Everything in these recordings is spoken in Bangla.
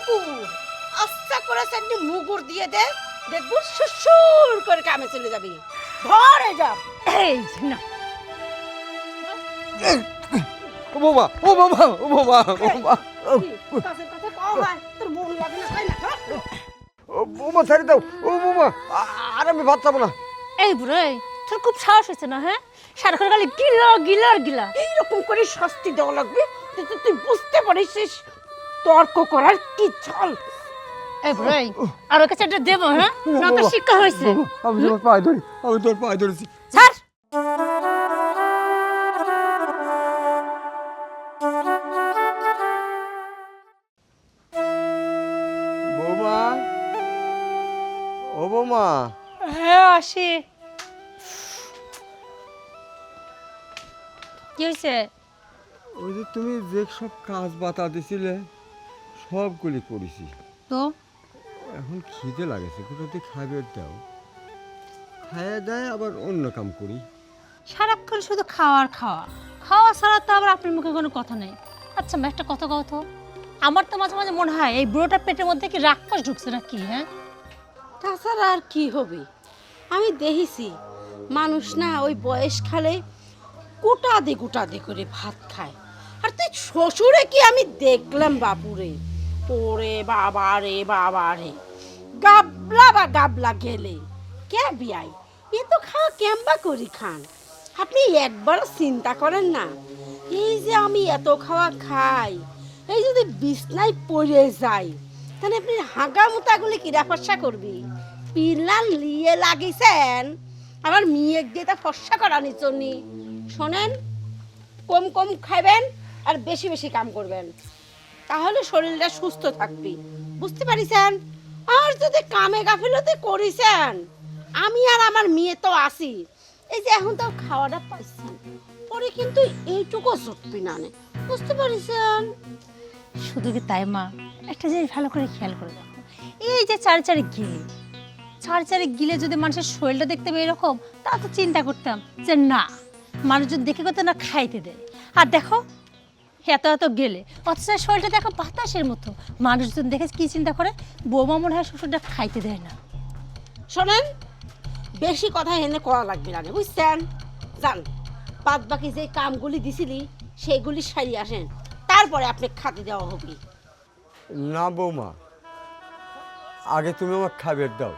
কুকুর আচ্ছা করে চারটি মুগুর দিয়ে দে, দেখবো সুসুর করে কামে চলে যাবি। ধরে যা। এই যে না ও বাবা ও বাবা ও বাবা ও বাবা কাছের কথা কও হয়, তোর মন লাগে না, তাই না? ধর। ও বাবা ছেড়ে দাও ও বাবা আর আমি ভাত খাবো না। এই বুড়ো তোর খুব সাহস হয়েছে না? হ্যাঁ, সারাক্ষণ খালি গিলা গিলা আর গিলা। এইরকম করে শাস্তি দেওয়া লাগবে যাতে তুই বুঝতে পারিস তর্ক করার কি চল। এই বুড়ো আর ওর কাছে একটা দেবো, হ্যাঁ, না তো শিক্ষা হয়েছে। আমি তোর পায়ে ধরি, আমি তোর পায়ে ধরেছি। ছাড়। বৌমা ও বৌমা, হ্যাঁ আসি। কি হয়েছে? ওই যে তুমি যে সব কাজ বাতা দিছিলে সবগুলি করেছি, তো এখন খিদে লাগেছে, কোথাতে খাবার দাও, খাইয়ে দেয় আবার অন্য কাম করি। সারাক্ষণ শুধু খাওয়ার খাওয়া খাওয়া ছাড়া তো আবার আপনার মুখে কোনো কথা নেই। আচ্ছা একটা কথা কও তো, আমার তো মাঝে মাঝে মনে হয় এই বুড়োটার পেটের মধ্যে কি রাক্ষস ঢুকছে না কি? হ্যাঁ, তাছাড়া আর কি হবে, আমি দেখেছি মানুষ না ওই বয়সকালে গোটা দে করে ভাত খায়, আর তুই শ্বশুরে কি আমি দেখলাম বাপুরে, ওরে বাবা রে গাবলা বা গাবলা গেলে কে বিয়াই, এ তো খাওয়া কেমবা করি খান। আপনি একবার চিন্তা করেন না, এই যে আমি এত খাওয়া খাই, এই যদি বিছনায় পড়ে যাই তাহলে আপনি হাগা মুতাগুলি কিরা ফর্সা করবি? পিলান লিয়ে লাগিছেন আমার মেয়ে দিয়ে তা ফর্সা করানি চনি। শোনেন, কম কম খাবেন আর বেশি বেশি কাম করবেন, তাহলে শরীরটা সুস্থ থাকবি, বুঝতে পারিছেন? আর যদি কামে গাফিলতি করিছেন, আমি আর আমার মেয়ে তো আসি, এই যে এখন তো খাওয়াটা পাইছেন, পরে কিন্তু এইটুকু জুটবি না, বুঝতে পারিছেন? শুধু কি তাই মা, একটা জিনিস ভালো করে খেয়াল করে দেখো, এই যে চারি চারি গিলে যদি মানুষের শরীরটা দেখতে পেয়ে এরকম, তা তো চিন্তা করতাম যে না, মানুষজন দেখে করতে না খাইতে দেয়। আর দেখো এত এত গেলে অথচ শরীরটা দেখো বাতাসের মতো, মানুষজন দেখে কি চিন্তা করে, বৌমা মনে হয় শ্বশুরটা খাইতে দেয় না। শোনেন, বেশি কথা এনে করা লাগবে না, বুঝছেন? যান, বাদ বাকি যে কামগুলি দিছিলি সেইগুলি সারি আসেন, তারপরে আপনি খাতে দেওয়া হবে। না বৌমা, আগে তুমি আমার খাবার দাও,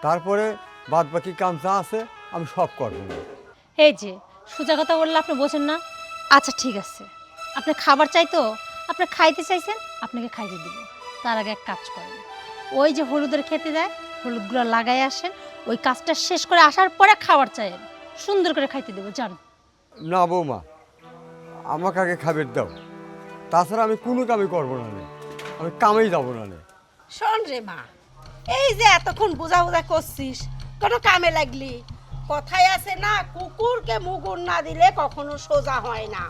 তারপরে বাদ বাকি কাম যা আছে আমি সব করবো না। এই যে সোজা কথা বললে আপনি বোঝেন না। আচ্ছা ঠিক আছে, আপনি খাবার চাইতো, আপনি খাইতে চাইছেন, আপনাকে খাইতে দিব। তার আগে এক কাজ করেন, ওই যে হলুদের খেতে দেয়, হলুদগুলো লাগাই আসেন, ওই কাজটা শেষ করে আসার পরে খাবার চাইেন, সুন্দর করে খাইতে দেবো, জান। না বৌমা, আমাকে আগে খাবার দাও, তাছাড়া আমি কোনো কামই করবো না, আমি কামেই যাবো না। শোন রে মা, এই যে এতক্ষণ বোঝা করছিস, কোনো কামে লাগলি? কথায় আছে না, কুকুরকে মুগুর না দিলে কখনো সোজা হয় না।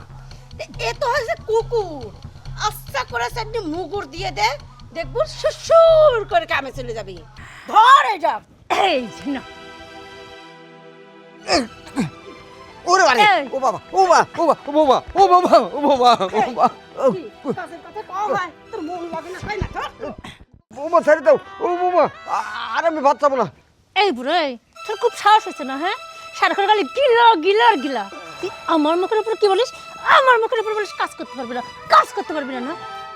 এ তো হচ্ছে কুকুর, আচ্ছা করে চারটি মুগুর দিয়ে দে, দেখবো সুসুর করে কামে চলে যাবি। ধরে যা। এই যে না ওরে আরে ও বাবা ও বাবা ও বাবা ও বাবা ও বাবা ও বাবা কাছের কথা কও হয়, তোর মন লাগে না, তাই না? ধর। বৌমা ছেড়ে দাও ও বাবা আর আমি ভাত খাবো না। এই বুড়ো তোর খুব সাহস হয়েছে না? হ্যাঁ, সারাক্ষণ খালি গিলা গিলা আর গিলা। তুই আমার মুখের উপর কি বলিস? আমার মুখের উপর বলিস কাজ করতে পারবি না, কাজ করতে পারবি না? না,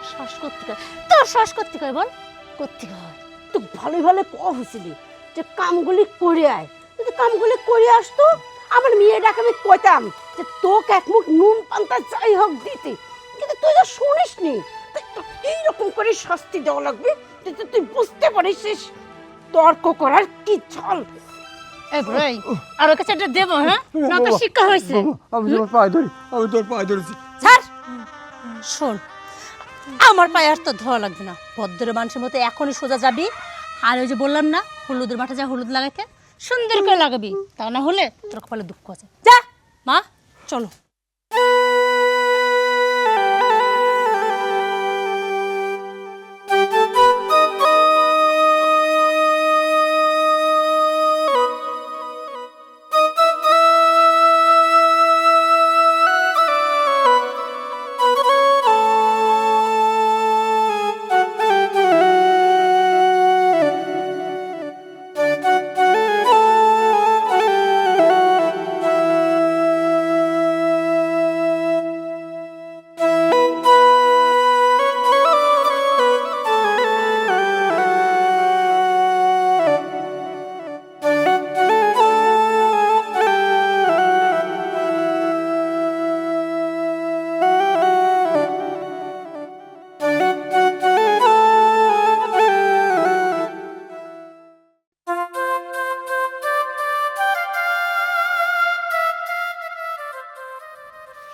শ্বাস করতে হয় তোর, শ্বাস করতে হয়, বল করতে হয়। তুই ভালো ভালো হয়েছিলি যে কামগুলি করে আয়, যদি কামগুলি করে আসতো আমার মেয়েটাকে আমি কইতাম যে তোকে এক মুখ নুন পান্তা যাই হোক দিতে, কিন্তু তুই তো শুনিস নি। এইরকম করে শাস্তি দেওয়া লাগবে যাতে তুই বুঝতে পারিস তর্ক করার কি চল। এই বুড়ো আর ওর কাছে একটা দেবো, হ্যাঁ, না তো শিক্ষা হয়েছে। আমি তোর পায়ে ধরি, আমি তোর পায়ে ধরেছি। ছাড়। শোন, আমার পায়ে আর তো ধোয়া লাগবে না, ভদ্র মানুষের মতো এখনই সোজা যাবি, আর ওই যে বললাম না হলুদের মাঠে যা হলুদ লাগাইতে, সুন্দর করে লাগাবি, তা না হলে তোর কপালে দুঃখ আছে। যা মা, চলো।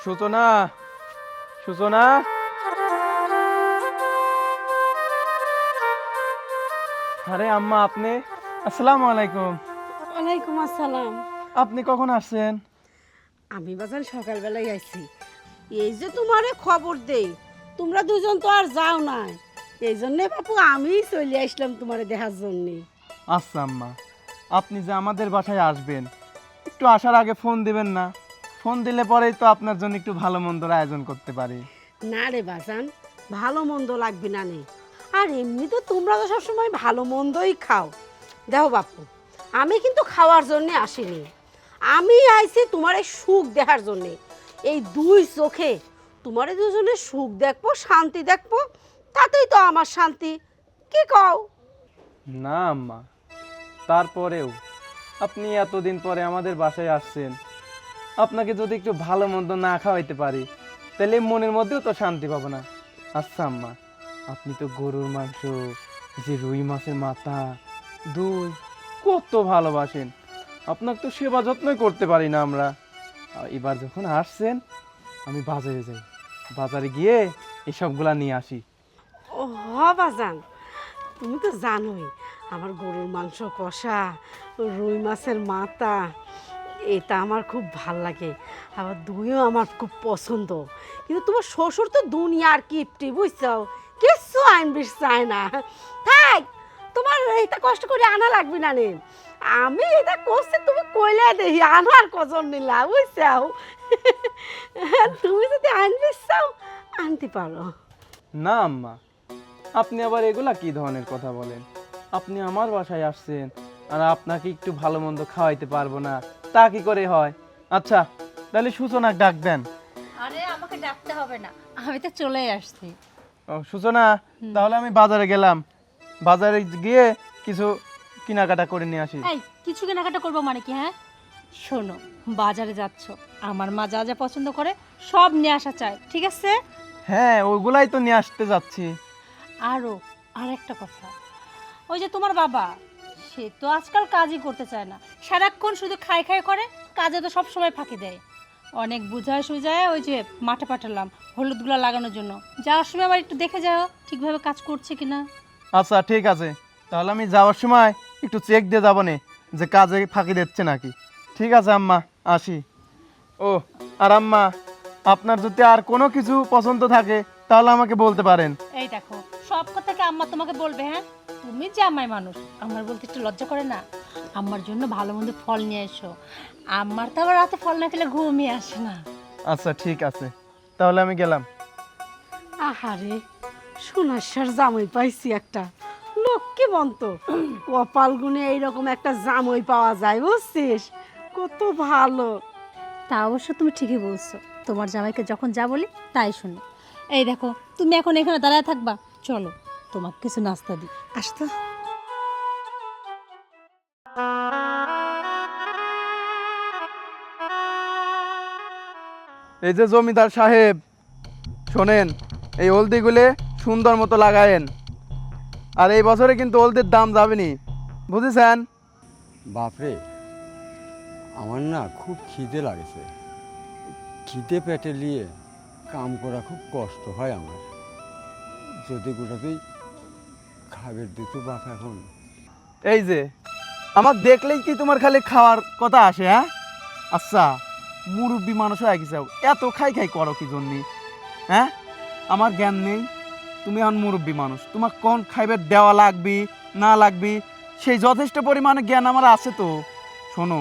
সূচনা, সূচনা। আরে আম্মা, আপনি? আসসালামু আলাইকুম। ওয়ালাইকুম আসসালাম। আপনি কখন আসছেন? আমি বাজান সকালবেলায় আইছি। এই যে তোমারে খবর দেই, তোমরা দুজন তো আর যাও না, এই জন্যে বাপু আমি চলে আসলাম তোমারে দেখার জন্যে। আচ্ছা আম্মা, আপনি যে আমাদের বাসায় আসবেন, একটু আসার আগে ফোন দিবেন না? ফোন দিলে পরেই তো আপনার জন্য একটু ভালো মন্দর আয়োজন করতে পারি। না রে বাজান, ভালো মন্দ লাগবে না নে। আর এমনি তো তোমরা তো সবসময় ভালো মন্দই খাও। দেখো বাপু, আমি কিন্তু খাওয়ার জন্যে আসিনি, আমি আইছি তোমার এই সুখ দেখার জন্যে। এই দুই চোখে তোমার দুজনের সুখ দেখবো, শান্তি দেখবো, তাতেই তো আমার শান্তি। কি কও? না আম্মা, তারপরেও আপনি এতদিন পরে আমাদের বাসায় আসছেন, আপনাকে যদি একটু ভালো মন্দ না খাওয়াইতে পারি তাহলে মনের মধ্যেও তো শান্তি পাবো না। আচ্ছা আম্মা, আপনি তো গরুর মাংস, যে রুই মাছের মাথা, দই কত ভালোবাসেন, আপনাকে তো সেবা যত্নই করতে পারি না আমরা। আর এবার যখন আসছেন, আমি বাজারে যাই, বাজারে গিয়ে এসবগুলা নিয়ে আসি। ও বাজান, তুমি তো জানোই আমার গরুর মাংস কষা, রুই মাছের মাথা, এটা আমার খুব ভাল লাগে। আবার দইও আমার খুব পছন্দ। কিন্তু তোমার শ্বশুর তো দুনিয়ার কিপটি, বুঝছো, কিচ্ছু আনবি চায় না। থাক, তোমার এটা কষ্ট করে আনা লাগবে না নে। আমি এটা করছি, তুমি কইলে দেখি আনার কজন নিলা, বুঝছাও। তুমি যদি আনবি চাও আনতে পারো। না আম্মা, আপনি আবার এগুলা কি ধরনের কথা বলেন? আপনি আমার বাসায় আসছেন আর আপনাকে একটু ভালো মন্দ খাওয়াইতে পারবো না, তা কি করে হয়? আচ্ছা, তাহলে সূচনা ডাক দেন। আরে আমাকে ডাকতে হবে না, আমি তো চলেই আসছি। ও সূচনা, তাহলে আমি বাজারে গেলাম, বাজারে গিয়ে কিছু কেনাকাটা করে নিয়ে আসি। এই কিছু কেনাকাটা করবো মানে কি? হ্যাঁ শোনো, বাজারে যাচ্ছ, আমার মা যা যা পছন্দ করে সব নিয়ে আসা চাই, ঠিক আছে? হ্যাঁ, ওইগুলাই তো নিয়ে আসতে যাচ্ছি। আরও আরেকটা কথা, ওই যে তোমার বাবা, সে তো আজকাল কাজই করতে চায় না, সারাক্ষণ শুধু খাই খাই করে, কাজে তো সব সময় ফাঁকি দেয়। অনেক বুঝায় সুঝায় ওই যে মাঠে পাঠালাম হলুদগুলো লাগানোর জন্য, যাওয়ার সময় আবার একটু দেখে যাও ঠিকভাবে কাজ করছে কিনা। আচ্ছা ঠিক আছে, তাহলে আমি যাওয়ার সময় একটু চেক দিয়ে যাবো নে যে কাজে ফাঁকি দিচ্ছে নাকি। ঠিক আছে আম্মা, আসি। ও আর আম্মা, আপনার যদি আর কোনো কিছু পছন্দ থাকে তাহলে আমাকে বলতে পারেন। এই দেখো, সব কথাকে আম্মা তোমাকে বলবে? হ্যাঁ, তুমি জামাই মানুষ, আমার বলতে একটু লজ্জা করে না? আমার জন্য ভালো মন্দ ফল নিয়ে এসো, আমার তো আবার রাতে ফল না খেলে ঘুমিয়ে আসে না। আচ্ছা ঠিক আছে, তাহলে আমি গেলাম। আহারে, সোনার জামাই পাইছি একটা, লক্ষ্মী মন্ত। কপাল গুনে এইরকম একটা জামাই পাওয়া যায়, বুঝছিস, কত ভালো। তা অবশ্য তুমি ঠিকই বলছো, তোমার জামাইকে যখন যা বলি তাই শুনি। এই দেখো, তুমি এখন এখানে দাঁড়ায় থাকবা, চলো তোমাকে কিছু নাস্তা দিই। আসতো। এই যে জমিদার সাহেব, শোনেন, এই হলদিগুলো সুন্দর মতো লাগায়েন, আর এই বছরে কিন্তু হলদির দাম যাবেনি, বুঝেছেন? বাপরে, আমার না খুব খিদে লাগেছে। খিদে পেটে নিয়ে কাম করা খুব কষ্ট হয় আমার। যদি গোটাতেই খাবার দিত বাপ এখন। এই যে আমার দেখলেই কি তোমার খালি খাওয়ার কথা আসে? হ্যাঁ, আচ্ছা, মুরব্বী মানুষ হয়ে গেছে, এত খাই খাই করো কি জন্যে? হ্যাঁ, আমার জ্ঞান নেই? তুমি এখন মুরব্বী মানুষ, তোমার কোন খাইবার দেওয়া লাগবি না লাগবি সেই যথেষ্ট পরিমাণে জ্ঞান আমার আছে তো। শোনো,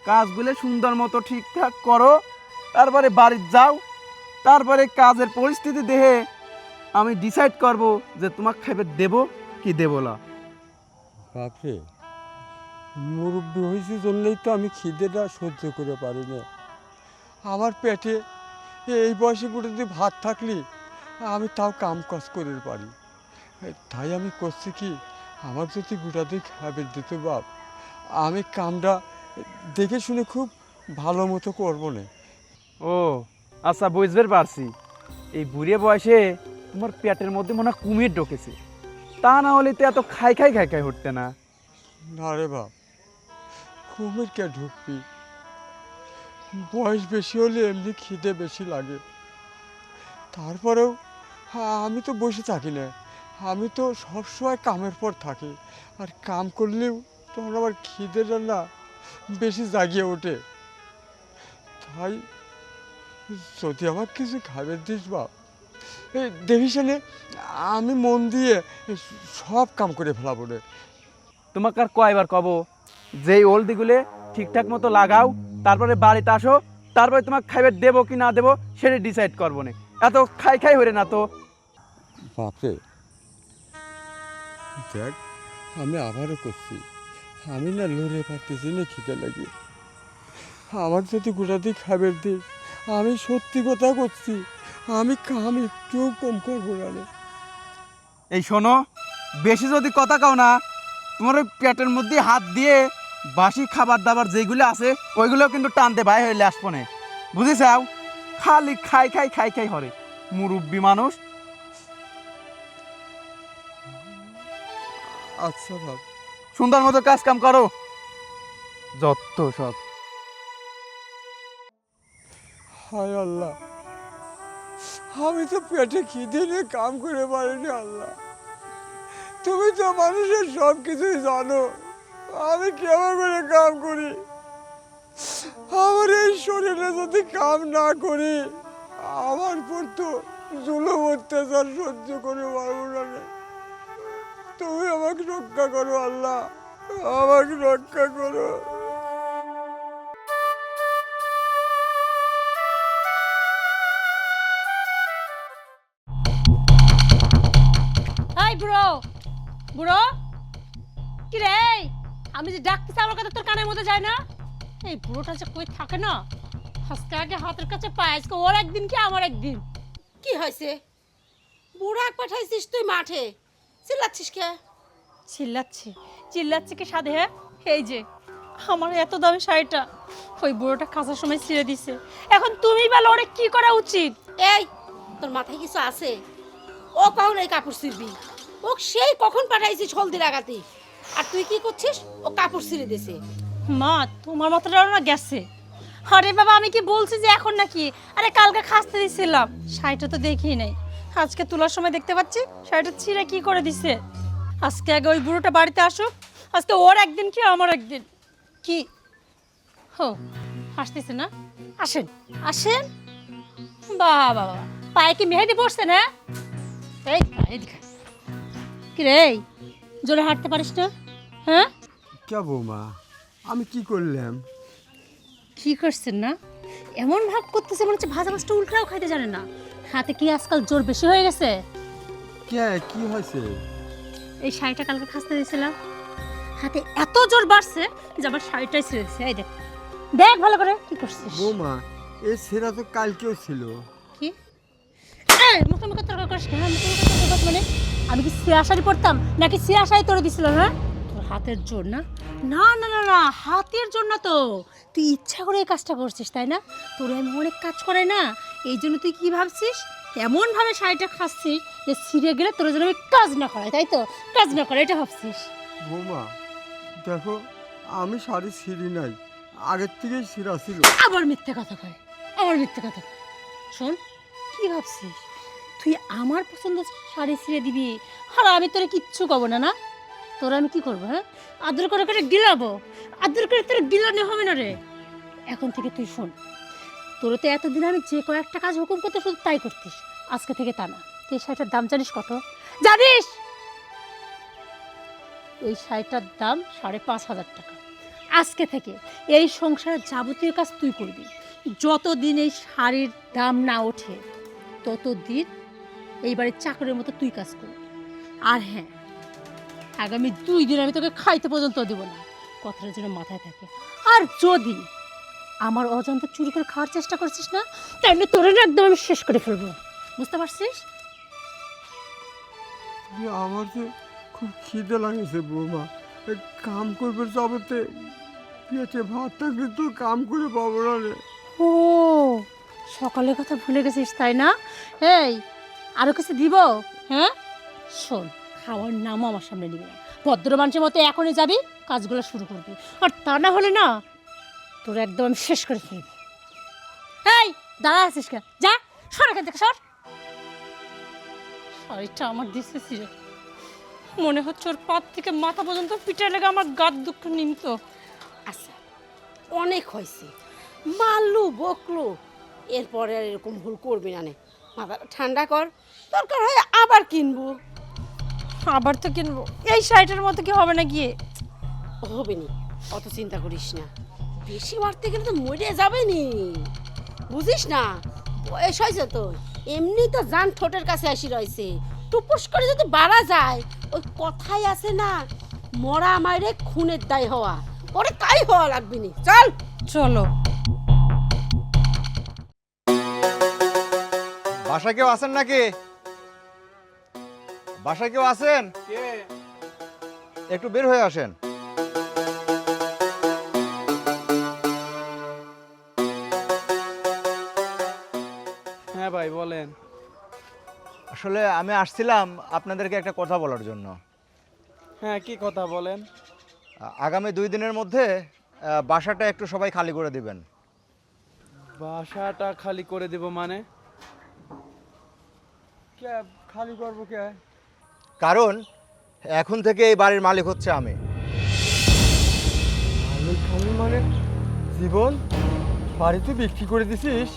কাজগুলো সুন্দর মতো ঠিকঠাক করো, তারপরে বাড়ি যাও, তারপরে কাজের পরিস্থিতি দেখে আমি ডিসাইড করব যে তোমাকে খাইবার দেবো কি দেবো না। বাপরে, মুরব্বী হয়েছে জন্যই তো আমি খিদেটা সহ্য করে পারি না। আমার পেটে এই বয়সে গোটা যদি ভাত থাকলি আমি তাও কাম কাজ করে পারি। তাই আমি করছি কি, আমার যদি গোটা দিয়ে খাবার দিত বাপ, আমি কামটা দেখে শুনে খুব ভালো মতো করবো না। ও আচ্ছা, বুঝতে পারছি, এই বুড়িয়ে বয়সে তোমার পেটের মধ্যে মনে হয় কুমির ঢোকেছে, তা না হলে তো এত খাই খাই খাই খাই হচ্ছে না। না রে বাপ, কুমির কে ঢুকবি? বয়স বেশি হলে এমনি খিদে বেশি লাগে। তারপরেও আমি তো বসে থাকি না, আমি তো সবসময় কামের পর থাকি। আর কাম করলেও তখন আমার খিদেটা না বেশি জাগিয়ে ওঠে। তাই যদি আমার কিছু খাবার দিস বাপ, এই দেখিস নে, আমি মন দিয়ে সব কাম করে ফেলাবো রে। তোমাকে আর কয়বার কব যেই ওলদিগুলো ঠিকঠাক মতো লাগাও, তারপরে বাড়িতে আসো, তারপরে তোমাকে খাইবে দেবো কি না দেবো সেটা ডিসাইড করবো না। এত খাই খাই হরে না তো। বাপরে দেখ, আমি আবারও করছি, আমি না লড়ে পারতেছি না খিদে লাগে। আমার যদি গোটা দিয়ে খাবার দিস, আমি সত্যি কথা করছি, আমি কাম একটুও কম করবো না রে। এই শোনো, বেশি যদি কথা কাও না, তোমার ওই পেটের মধ্যে হাত দিয়ে বাসি খাবার দাবার যেগুলো আছে ওইগুলো কিন্তু টানতে বাই হইলে আসবো না, বুঝেছাও? খালি খাই খাই খাই খাই হরে, মুরব্বী মানুষ। আচ্ছা বাপ। সুন্দর মতো কাজ কাম করো, যত সব। হায় আল্লাহ, আমি তো পেটে খিদে নিয়ে কাম করে পারিনি। আল্লাহ, তুমি তো মানুষের সব কিছুই জানো, আমি কেমন করে কাম করি? আমার এই শরীরে যদি কাম না করি, আমার পর তো জুলুম অত্যাচার সহ্য করে পারবো না রে। তুমি আমাকে রক্ষা করো আল্লাহ, আমাকে রক্ষা করো। এই বুড়ো, বুড়ো, কি রে? আমি যে ডাকতেছি আমার কথা তোর কানের মধ্যে যায় না? এই বুড়োটা যে কই থাকে না, আজকে আগে হাতের কাছে পায়, আজকে ওর একদিন কি আমার একদিন। কি হয়েছে? বুড়া পাঠাইছিস তুই মাঠে, চিল্লাচ্ছিস কে? চিল্লাচ্ছি কি সাধে? হ্যাঁ, এই যে আমার এত দামি শাড়িটা ওই বুড়োটা কাঁচার সময় ছিঁড়ে দিছে, এখন তুমি বলো ওরে কি করা উচিত? এই, তোর মাথায় কিছু আছে? ও কখন এই কাপড় ছিঁড়বি? ও সেই কখন পাঠাইছিস হলদি লাগাতে, আর তুই কি করছিস? ও কাপড় ছিঁড়ে দিছে। মা, তোমার মাথাটাও না গেছে। আরে বাবা, আমি কি বলছি যে এখন নাকি? আরে কালকে খাসতে দিছিলাম, শাড়িটা তো দেখি নাই, আজকে তোলার সময় দেখতে পাচ্ছি শাড়িটা ছিঁড়ে কি করে দিছে। আজকে আগে ওই বুড়োটা বাড়িতে আসুক, আজকে ওর একদিন কি আমার একদিন। কি হো হাসতেছে না? আসেন আসেন। বাবা বাবা, পায়ে কি মেহেদি পড়ছে না? এই এদিকে। কি রে, জোরে হাঁটতে পারিস না? হ্যাঁ, কে বৌমা, আমি কি করলাম? কি করছেন না? এমন ভাব করতেছে মনে হচ্ছে ভাজা মাছটা উল্টাও খাইতে জানে না। হাতে কি আজকাল জোর বেশি হয়ে গেছে? কে, কি হয়েছে? এই শাড়িটা কালকে খাসতে দিয়েছিলাম, হাতে এত জোর বাড়ছে যে আমার শাড়িটাই ছিঁড়ে দিচ্ছে। এই দেখ, দেখ ভালো করে কি করছিস। বৌমা, এই ছেঁড়া তো কালকেও ছিল। কি মুখে মুখে তর্ক করিস না? মুখে মুখে তর্ক করিস মানে? আমি কি সিয়া শাড়ি পরতাম নাকি সিয়া শাড়ি তোরে দিছিলাম? হ্যাঁ, তোর হাতের জোর না? না না না না, হাতের জোর না তো, তুই ইচ্ছা করে এই কাজটা করছিস তাই না? তোরে আমি অনেক কাজ করে না, এই জন্য তুই কি ভাবছিস এমন ভাবে শাড়িটা খাচ্ছিস যে ছিঁড়ে গেলে তোর জন্য আমি কাজ না করাই, তাই তো? কাজ না করে এটা ভাবছিস? বৌমা দেখো, আমি শাড়ি ছিঁড়ি নাই, আগের থেকেই ছিঁড়া ছিল। আবার মিথ্যে কথা কয়, আবার মিথ্যে কথা কয়। শোন, কি ভাবছিস তুই আমার পছন্দ শাড়ি ছিঁড়ে দিবি আর আমি তোরে কিচ্ছু কব না? না, তোরা আমি কি করবো? হ্যাঁ, আদর করে করে গিলাবো, আদর করে তোর গিলানো হবে না রে। এখন থেকে তুই শোন, তোর তো এতদিন আমি যে কয়েকটা কাজ হুকুম করতে শুধু তাই করতিস, আজকে থেকে তা না। তুই এই শাড়িটার দাম জানিস কত? জানিস? এই শাড়িটার দাম 5,500 টাকা। আজকে থেকে এই সংসারের যাবতীয় কাজ তুই করবি, যতদিন এই শাড়ির দাম না ওঠে ততদিন এই বাড়ির চাকরের মতো তুই কাজ করবি। আর হ্যাঁ, আগামী 2 দিন আমি তোকে খাইতে পর্যন্ত দেবো না, কথাটা যেন মাথায় থাকে। আর যদি আমার অজান্তে চুরি করে খাওয়ার চেষ্টা করছিস না, তাহলে তোর একদম আমি শেষ করে ফেলবো, বুঝতে পারছিস? আমার যে খুব খিদে লাগেছে বৌমা, এই কাম করবে যাবতে পেটে ভাত থাকলে তো কাম করে পাবো না রে। ও, সকালের কথা ভুলে গেছিস তাই না? এই, আরো কিছু দিব? হ্যাঁ শোন, খাওয়ার নামও আমার সামনে নিবি না, ভদ্র মানুষের মতো এখনই যাবি, কাজগুলো শুরু করবি, আর তা না হলে না তোর একদম আমি শেষ করে ফেলবো। দাঁড়া আছিস কেন? যা, সর এখান থেকে, সর। শাড়িটা আমার দিতেছি রে, মনে হচ্ছে ওর পাত থেকে মাথা পর্যন্ত পিঠে লেগে আমার গাত দুঃখ নিমত। আচ্ছা অনেক হয়েছে, মারলু বকলু, এরপরে আর এরকম ভুল করবি না নে। মাথাটা ঠান্ডা কর, দরকার হয় আবার কিনবো। আবার তো কিনবো, এই শাড়িটার মতো কি হবে না গিয়ে? হবে নি, অত চিন্তা করিস না। বেশি মারতে গেলে তো মরে যাবে নি, বুঝিস না? বয়স হয়েছে তো, এমনি তো জান ঠোঁটের কাছে আসি রয়েছে। টুপুস করে যদি বাড়া যায়, ওই কথাই আছে না, মরা মায়ের খুনের দায় হওয়া, পরে তাই হওয়া লাগবে নি। চল চলো। বাসায় কেউ আছেন নাকি? বাসায় কেউ আছেন? একটু বের হয়ে আসেন। হ্যাঁ ভাই বলেন। আসলে আমি আসছিলাম আপনাদেরকে একটা কথা বলার জন্য। হ্যাঁ কি কথা বলেন? আগামী 2 দিনের মধ্যে বাসাটা একটু সবাই খালি করে দিবেন। বাসাটা খালি করে দেব মানে? কে খালি করবো কে? কারণ এখন থেকে এই বাড়ির মালিক হচ্ছে আমি। আমি মানে জীবন বাড়ি তুই বিক্রি করে দিছিস?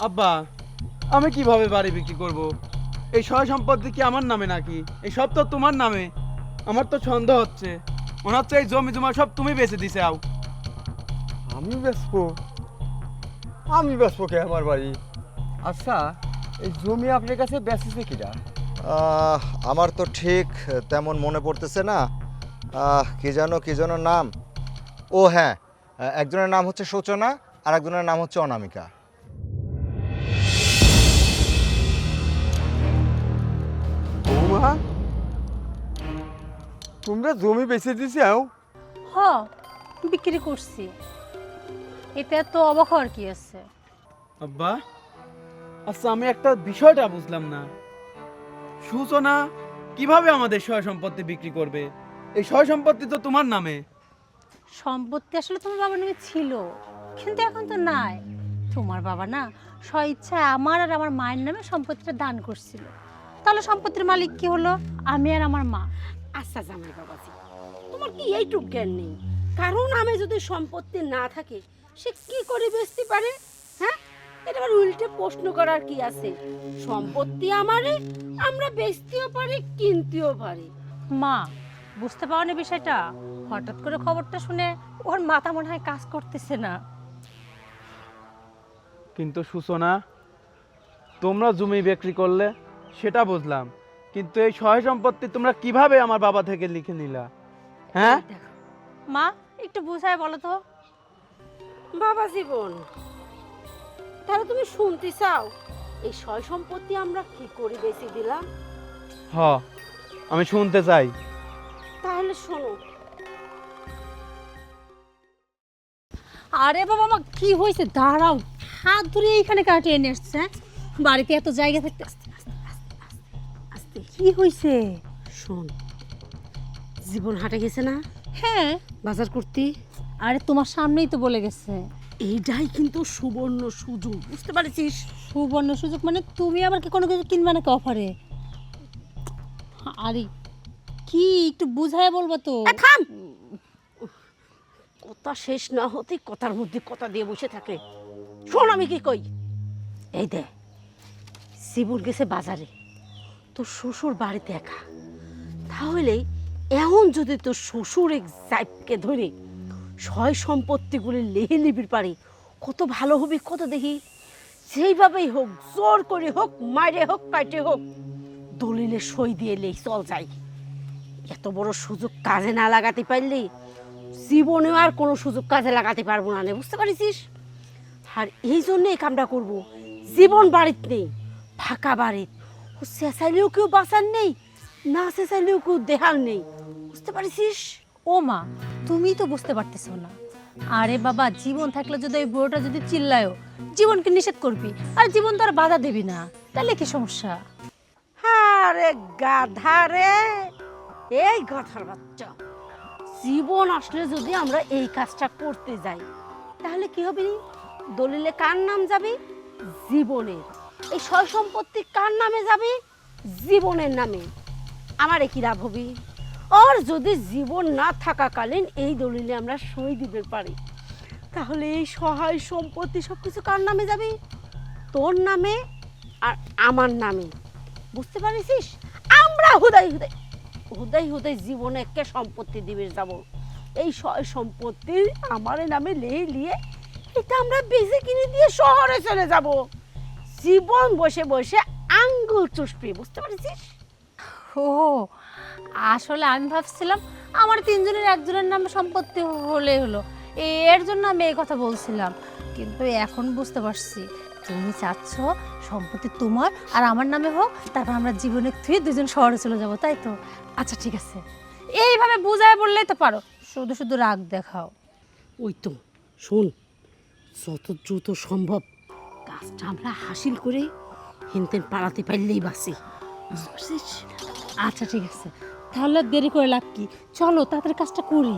আব্বা, আমি কিভাবে বাড়ি বিক্রি করব? এই সয় সম্পত্তি কি আমার নামে নাকি? এই সব তো তোমার নামে। আমার তো সন্দেহ হচ্ছে, মনে হচ্ছে এই জমি জমা সব তুমি বেচে দিছে। আও আমি বেচবো? আমি বেচবো কে আমার বাড়ি? আচ্ছা এই জমি আপনার কাছে বেচেছে কিনা? আমার তো ঠিক তেমন মনে পড়তেছে না। কি যেন নাম। ও হ্যাঁ, একজনের নাম হচ্ছে সূচনা আর একজনের নাম হচ্ছে অনামিকা। বৌমা, তোমরা জমি বেচে দিছাও? হ, বিক্রি করছি, এতে তো অবাক হওয়ার কি আছে? আব্বা, আচ্ছা আমি একটা বিষয়টা বুঝলাম না। সূচনা কিভাবে আমাদের সয় সম্পত্তি বিক্রি করবে? এই সয় সম্পত্তি তো তোমার নামে। সম্পত্তি আসলে তোমার বাবার নামে ছিল, কিন্তু এখন তো নাই। তোমার বাবা না স্ব ইচ্ছায় আমার আর আমার মায়ের নামে সম্পত্তিটা দান করছিল। তাহলে সম্পত্তির মালিক কি হলো? আমি আর আমার মা। আচ্ছা জামাই বাবাজি, তোমার কি এইটুক জ্ঞান নেই? কারণ আমি যদি সম্পত্তি না থাকে, সে কি করে বেচতে পারে? হ্যাঁ, এটা আবার উল্টে প্রশ্ন করার কি আছে? সম্পত্তি আমারে, আমরা বেচতেও পারি কিনতেও পারি। মা, বুঝতে পারো না বিষয়টা? হঠাৎ করে খবরটা শুনে ওর মাথা মনে হয় কাজ করতেছে না। কিন্তু সূচনা, তোমরা জমি বিক্রি করলে সেটা বুঝলাম, কিন্তু এই সয় সম্পত্তি তোমরা কিভাবে আমার বাবা থেকে লিখে নিলা? হ্যাঁ দেখো মা, একটু বুঝায় বলো তো। বাবা জীবন, তাহলে তুমি শুনতে চাও এই সয় সম্পত্তি আমরা কি করে বেচে দিলাম? হ, আমি শুনতে চাই। তাহলে শোনো। আরে বাবা মা, কি হয়েছে? দাঁড়াও, হাত ধরে এইখানে কাটে এনে আসছে। বাড়িতে এত জায়গা থাকতে আস্তে কি হয়েছে? শোন, জীবন হাটে গেছে না হ্যাঁ, বাজার করতে? আরে তোমার সামনেই তো বলে গেছে। এইটাই কিন্তু সুবর্ণ সুযোগ, বুঝতে পারছিস? সুবর্ণ সুযোগ মানে তুমি আবার কি কোনো কিছু কিনবে নাকি অফারে? আরে কি, একটু বুঝায় বলবো তো। থাম, কথা শেষ না হতে কথার মধ্যে কথা দিয়ে বসে থাকে। শোন আমি কি কই, এই দে জীবন গেছে বাজারে, তোর শ্বশুর বাড়িতে একা। তাহলে এমন যদি তোর শ্বশুর এক জাইপকে ধরে সয় সম্পত্তিগুলি লেহে নিবির পারে, কত ভালো হবে কত দেখি। যেইভাবেই হোক, জোর করে হোক, মাইরে হোক, কাটে হোক, দলিলে সই দিয়ে লেই চল যাই। এত বড় সুযোগ কাজে না লাগাতে পারলে জীবনেও আর কোনো সুযোগ কাজে লাগাতে পারবো না, বুঝতে পারছিস? আর এই জন্য এই কামটা করবো। জীবন বাড়িতে নেই, ফাঁকা বাড়িত, ও চেঁচাইলেও কেউ বাঁচার নেই, না চেঁচাইলেও কেউ দেহাল নেই, বুঝতে পারছিস? ও মা, তুমি তো বুঝতে পারতেছো না। আরে বাবা, জীবন থাকলে যদি ওই বুড়োটা যদি চিল্লায়ও, জীবনকে নিষেধ করবি, আর জীবন তো আর বাধা দেবি না, তাহলে কি সমস্যা? আরে গাধা রে, এই গাধার বাচ্চা, জীবন আসলে যদি আমরা এই কাজটা করতে যাই, তাহলে কি হবে? দলিলে কার নাম যাবে? জীবনের। এই সয় সম্পত্তি কার নামে যাবে? জীবনের নামে। আমার কি লাভ হবে? আর যদি জীবন না থাকাকালীন এই দলিলে আমরা সই দিতে পারি, তাহলে এই সহায় সম্পত্তি সব কিছু কার নামে যাবে? তোর নামে আর আমার নামে। বুঝতে পারিস? আমরা হুদাই হুদাই হুদাই হুদাই জীবনে একটা সম্পত্তি দিবে যাব। এই সয় সম্পত্তি আমার নামে লিয়ে এটা আমরা বেশি কিনে দিয়ে শহরে চলে যাব। জীবন বসে বসে আঙ্গুল চুষবি। বুঝতে পারিস? ও আসলে আমি ভাবছিলাম আমার তিনজনের একজনের নামে সম্পত্তি হলে হলো, এর জন্য আমি এই কথা বলছিলাম। কিন্তু এখন বুঝতে পারছি তুমি চাচ্ছ সম্পত্তি তোমার আর আমার নামে হোক, তারপর আমরা জীবনে থুয়ে দুজন শহরে চলে যাব, তাই তো? আচ্ছা ঠিক আছে, এইভাবে বুঝায় বললেই তো পারো, শুধু শুধু রাগ দেখাও। ওই তো শোন, যত দ্রুত সম্ভব কাজটা আমরা হাসিল করে হেনতেন পাড়াতে পারলেই বাসি। বুঝতে পারছিস? আচ্ছা ঠিক আছে, তাহলে আর দেরি করে লাভ কি, চলো তাড়াতাড়ি কাজটা করি।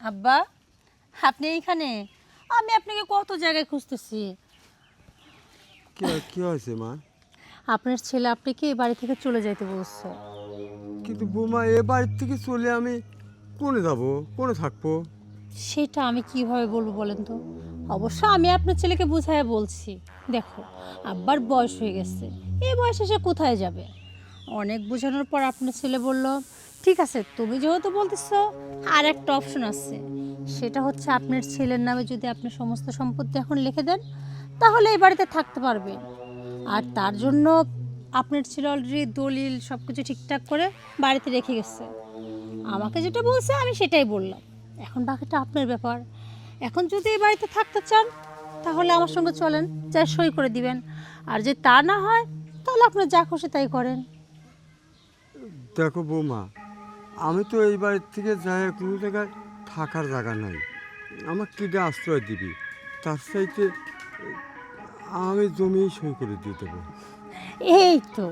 আব্বা আপনি এইখানে? আমি আপনাকে কত জায়গায় খুঁজতেছি। কি হয়েছে মা? আপনার ছেলে আপনাকে এই বাড়ি থেকে চলে যাইতে বলছে। কিন্তু বৌমা, এ বাড়ির থেকে চলে আমি কোনে যাব, কোনে থাকবো? সেটা আমি কিভাবে বলবো বলেন তো? অবশ্য আমি আপনার ছেলেকে বুঝাইয়া বলছি, দেখো আব্বার বয়স হয়ে গেছে, এই বয়সে সে কোথায় যাবে। অনেক বোঝানোর পর আপনার ছেলে বলল, ঠিক আছে তুমি যেহেতু বলতেছো, আর একটা অপশন আছে, সেটা হচ্ছে আপনার ছেলের নামে যদি আপনি সমস্ত সম্পত্তি এখন লিখে দেন, তাহলে এই বাড়িতে থাকতে পারবেন। আর তার জন্য আপনার ছেলে অলরেডি দলিল সব কিছু ঠিকঠাক করে বাড়িতে রেখে গেছে। আমাকে যেটা বলছে আমি সেটাই বললাম, এখন বাকিটা আপনার ব্যাপার। এখন যদি এই বাড়িতে থাকতে চান তাহলে আমার সঙ্গে চলেন, যা সই করে দিবেন। আর যে তা না হয় তাহলে আপনার যা খুশি তাই করেন। দেখো বৌমা, আমি তো এই বাড়ির থেকে যাই কোনো জায়গায় থাকার জায়গা নাই, আমার কিডা আশ্রয় দিবি? তার চাইতে আমি জমি সই করে দিয়ে দেবো। এই তো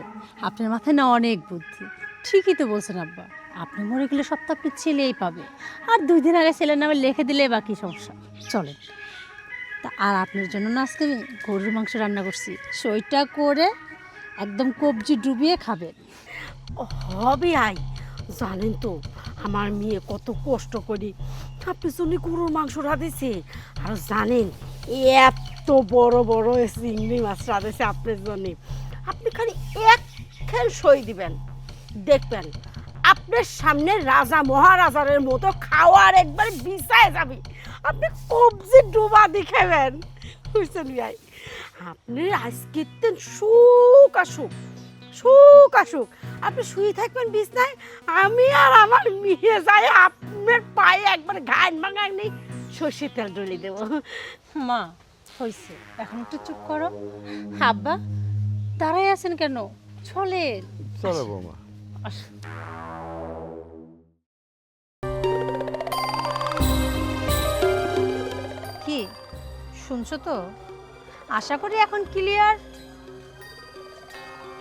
আপনার মাথায় না অনেক বুদ্ধি, ঠিকই তো বলছেন আব্বা। আপনি মরে গেলে সব তো আপনি ছেলেই পাবে, আর 2 দিন আগে ছেলের নামে লিখে দিলে বাকি সমস্যা। চলেন। তা আর আপনার জন্য না আজকে আমি গরুর মাংস রান্না করছি, সইটা করে একদম কবজি ডুবিয়ে খাবেন। হবে আই, জানেন তো আমার মেয়ে কত কষ্ট করি আপনার জন্য গরুর মাংস রাঁধেছে। আর জানেন এত বড় বড় চিংড়ি মাছ রাঁধেছে আপনার জন্যে। আপনি খালি একখান সই দিবেন, দেখবেন আপনার সামনে রাজা মহারাজারের মতো খাওয়ার একবার বিছায় যাবে। আপনি কবজি ডুবা দেখাবেন। বুঝছেন ভাই? আপনি আজকে সুখ আসুক, সুখ আসুক, আপনি শুয়ে থাকবেন বিছনায়, আমি আর আমার মেয়ে যাই আপনার পায়ে একবার ঘান ভাঙান নেই সর্ষের তেল ডলে দেবো। মা হয়েছে, এখন একটু চুপ করো। আব্বা দাঁড়াই আছেন কেন, চলেন। চলো বৌমা। আসুন। কি শুনছো তো? আশা করি এখন ক্লিয়ার।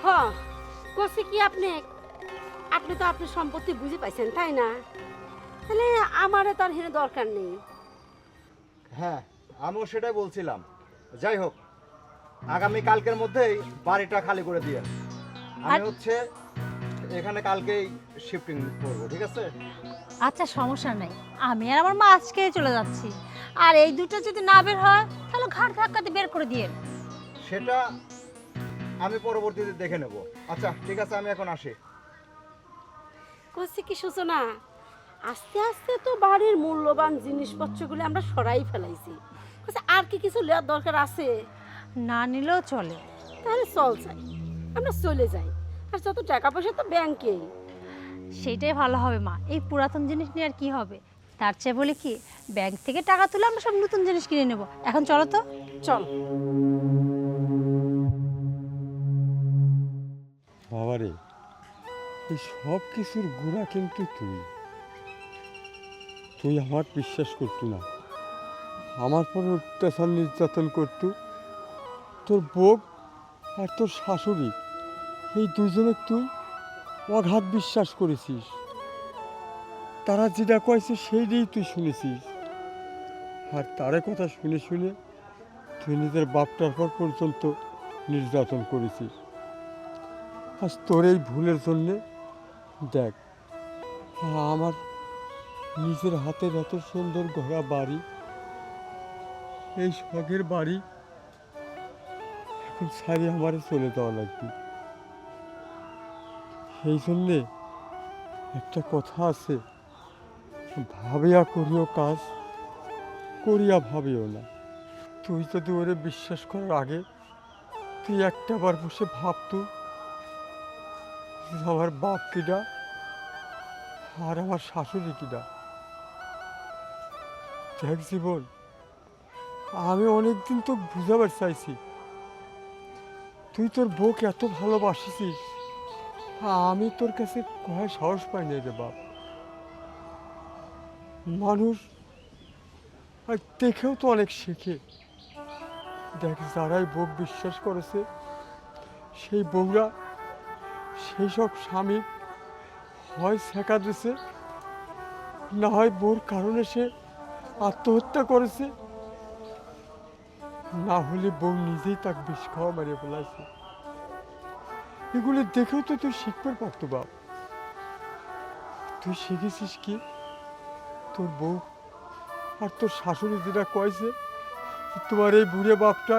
হ্যাঁ কষে কি আপনি আপনি তো আপনার সম্পত্তি বুঝে পাইছেন তাই না? তাহলে আমারও তার হেনে দরকার নেই। হ্যাঁ, আমিও সেটাই বলছিলাম। যাই হোক, আগামী কালকের মধ্যেই বাড়িটা খালি করে দিয়ে আমি হচ্ছে এখানে কালকেই শিফটিং করবো, ঠিক আছে? আচ্ছা সমস্যা নাই, আমি আর আমার মা আজকেই চলে যাচ্ছি। আর এই দুটো যদি না বের হয় তাহলে ঘাট ধাক্কাতে বের করে দিয়ে। সেটা আমি পরবর্তীতে দেখে নেব। আচ্ছা ঠিক আছে, আমি এখন আসি। কষে কি সূচনা, আস্তে আস্তে তো বাড়ির মূল্যবান জিনিসপত্রগুলো আমরা সরাই ফেলাইছি। কষে আর কি কিছু নেওয়ার দরকার আছে? না নিলেও চলে। তাহলে চল যাই, আমরা চলে যাই। আর যত টাকা পয়সা তো ব্যাংকে। সেটাই ভালো হবে মা, এই পুরাতন জিনিস নিয়ে আর কি হবে? তার চেয়ে বলি কি, ব্যাংক থেকে টাকা তুলে আমরা সব নতুন জিনিস কিনে নেব। এখন চলো তো। চল। বাবারে, এই সব কিছুর গোড়া কিন্তু তুই আমার বিশ্বাস করতু না, আমার পর অত্যাচার নির্যাতন করতু। তোর বউ আর তোর শাশুড়ি, এই দুজনে তুই অগাধ বিশ্বাস করেছিস। তারা যেটা কয়েছে সেইটাই তুই শুনেছিস, আর তারে কথা শুনে শুনে তুই নিজের বাপটার পর পর্যন্ত নির্যাতন করেছিস। আজ তোর এই ভুলের জন্যে দেখ, আমার নিজের হাতের এত সুন্দর ঘোড়া বাড়ি, এই শখের বাড়ি এখন সারি আমারে চলে যাওয়া লাগবে। সেই জন্যে একটা কথা আছে, ভাবিয়া করিও কাজ, করিয়া ভাবিও না। তুই যদি ওরে বিশ্বাস করার আগে তুই একটা বার বসে ভাবতো যে আমার বাপ কিডা আর আমার শাশুড়ি কিডা। দেখ জীবন, আমি অনেকদিন তো বুঝাবার চাইছি, তুই তোর বউকে এত ভালোবাসিস, আমি তোর কাছে কয়ে সাহস পাই না রে বাপ। মানুষ আর দেখেও তো অনেক শেখে। দেখ, যারাই বউ বিশ্বাস করেছে সেই বউরা সেই সব স্বামী হয় ছেঁকা দিছে, না হয় বউর কারণে সে আত্মহত্যা করেছে, না হলে বউ নিজেই তাকে বিষ খাওয়া মারিয়ে ফেলাইছে। এগুলি দেখেও তো তুই শিখতে পারতো বাপ। তুই শিখেছিস কি, তোর বউ আর তোর শাশুড়ি যেটা কয়েছে, তোমার এই বুড়ে বাপটা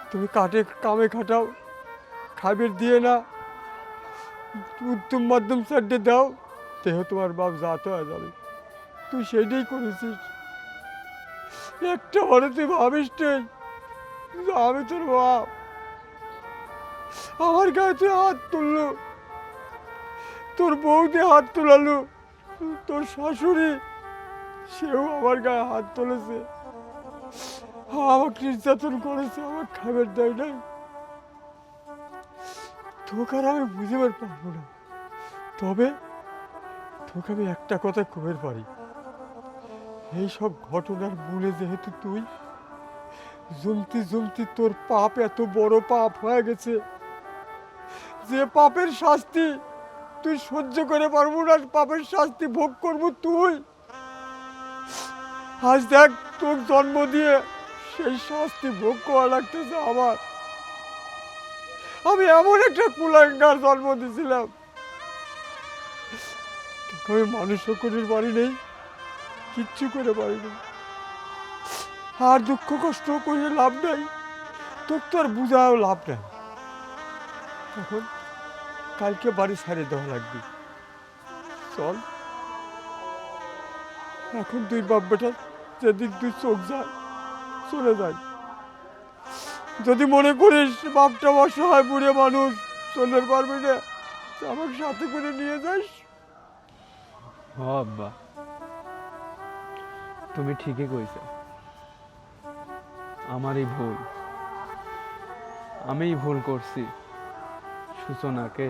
তুমি কামে খাটাও, খাবার দিয়ে না, উত্তম মাধ্যম চারটে দাও, দেহ তোমার বাপ জাত হয়ে যাবে। তুই সেটাই করেছিস। একটা হলে তুই ভাবিস নেই যে আমি তোর বাপ, আমার গায়ে তুই হাত তুললো, তোর বউ দিয়ে হাত তোলালো, তোর শাশুড়ি সেও আমার গায়ে হাত তুলেছে, আমাকে নির্যাতন করেছে, আমার খাবার দেয় নাই। তোকে আর আমি বুঝিবার পারবো না, তবে তোকে আমি একটা কথা কবের পারি, এই সব ঘটনার মূলে যেহেতু তুই, জমতি জমতি তোর পাপ এত বড় পাপ হয়ে গেছে, যে পাপের শাস্তি তুই সহ্য করে পারবো না, পাপের শাস্তি ভোগ করবো তুই। আজ দেখ, তোর জন্ম দিয়ে সেই শাস্তি ভোগ করা লাগতেছে আমার। আমি এমন একটা কুলাঙ্গার জন্ম দিয়েছিলাম, তোকে আমি মানুষও করে পারি নেই, কিচ্ছু করে পারিনি, আর দুঃখ কষ্ট করে লাভ নাই, তোকে তো আর বুঝাও লাভ নাই। এখন কালকে বাড়ি ছাড়িয়ে দেওয়া লাগবে, চল এখন তুই বাপ বেটা যেদিক তুই চোখ যায় চলে যাই। যদি মনে করিস বাপটা অসহায় বুড়ে মানুষ চলে পারবি না, আমাকে সাথে করে নিয়ে যাস। আব্বা, তুমি ঠিকই কইছো, আমারই ভুল, আমিই ভুল করছি। সূচনাকে,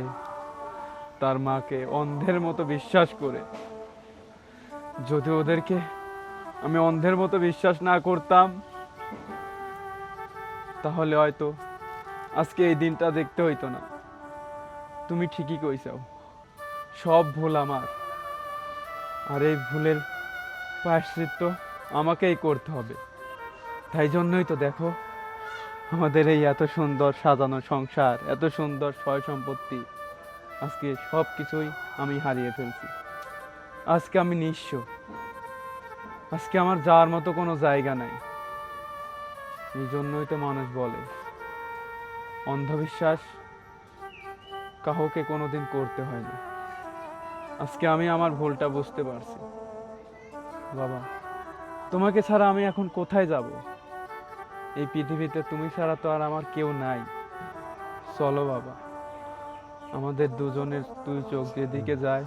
তার মাকে অন্ধের মতো বিশ্বাস করে, যদি ওদেরকে আমি অন্ধের মতো বিশ্বাস না করতাম, তাহলে হয়তো আজকে এই দিনটা দেখতে হইতো না। তুমি ঠিকই কইছো, সব ভুল আমার, আর এই ভুলের প্রায়শ্চিত্ত আমাকেই করতে হবে। তাই জন্যই তো দেখো, আমাদের এই এত সুন্দর সাজানো সংসার, এত সুন্দর সয় সম্পত্তি, আজকে সব কিছুই আমি হারিয়ে ফেলছি। আজকে আমি নিঃস্ব, আজকে আমার যাওয়ার মতো কোনো জায়গা নাই। এই জন্যই তো মানুষ বলে অন্ধবিশ্বাস কাউকে কোনোদিন করতে হয় না। আজকে আমি আমার ভুলটা বুঝতে পারছি। বাবা, তোমাকে ছাড়া আমি এখন কোথায় যাব? এই পৃথিবীতে তুমি ছাড়া তো আর আমার কেউ নাই। চলো বাবা, আমাদের দুজনের দুই চোখ যেদিকে যায়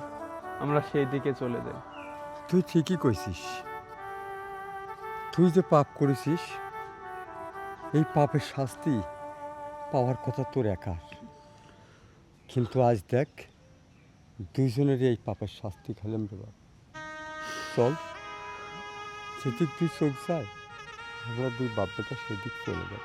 আমরা সেই দিকে চলে যাই। তুই ঠিকই কইছিস, তুই যে পাপ করেছিস এই পাপের শাস্তি পাওয়ার কথা তোর একার, কিন্তু আজ দেখ দুইজনেরই এই পাপের শাস্তি খেলাম রে বাপ। চল, সেদিক তুই চোখ যায়, আমরা দুই বাপ বেটা সেদিক চলে যাই।